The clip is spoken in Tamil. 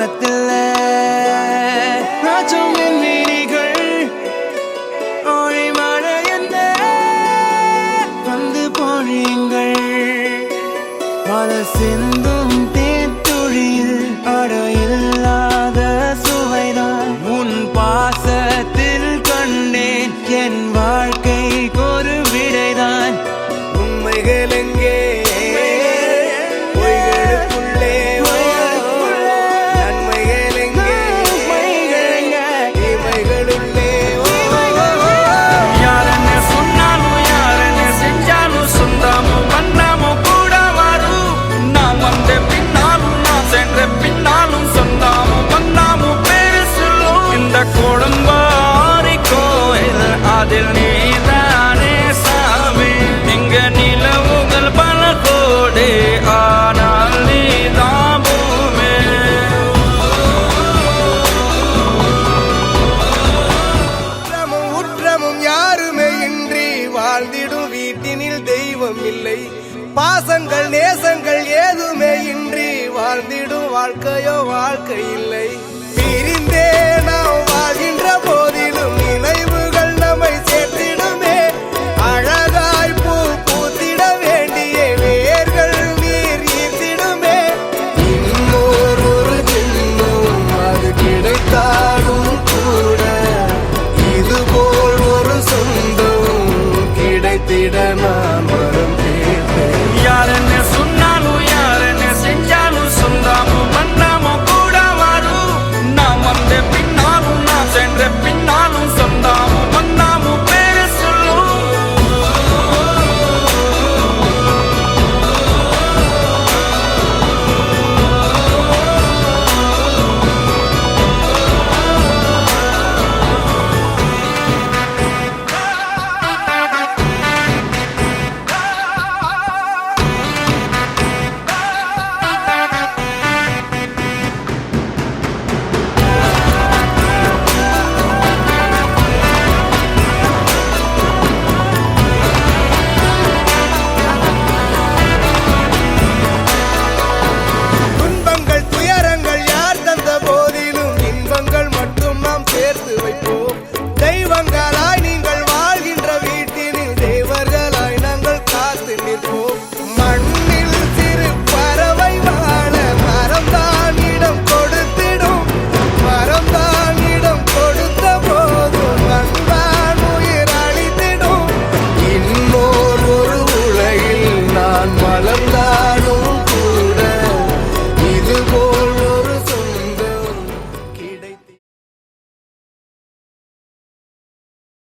வானத்தில் ராஜம் என் வீதிகள் ஓழி மழை என்ன வந்து பொழியுங்கள் பல சிந்தும் தேத்துழியில் அடையில்லாத சுவைதான் உன் பாசத்தில் கண்டேன் என் வாழ்க்கைக்கு ஒரு விடைதான் உண்மைகள் எங்கே வீட்டினில் தெய்வம் இல்லை பாசங்கள் நேசங்கள் ஏதுமே இன்றி வாழ்ந்திடும் வாழ்க்கையோ வாழ்க்கை இல்லை பிரிந்தே நாம் வாழ்கின்ற போதிலும் நினைவுகள் நம்மை சேர்த்திடுமே அழகாய் பூ பூத்திட வேண்டிய வேர்கள் நீர் ஈர்த்திடுமே இன்னொரு ஜென்மம் அது கிடைத்தாலும் கூட இதுபோல் ஒரு சொந்தம் கிடைத்திட நான் வரும் யார் என்ன சொன்னாலும் யார் என்ன செஞ்சாலும் சொந்தாமும் வந்தாமும் கூட வரும் நாம் வந்த பின்னாலும் நாம் சென்ற பின்னாலும் சொந்தாமும் வந்தாமும் பேரு சொல்லும் துன்பங்கள் துயரங்கள் யார் தந்த போதிலும் இன்பங்கள் மட்டும் நாம் சேர்த்து வைப்போம்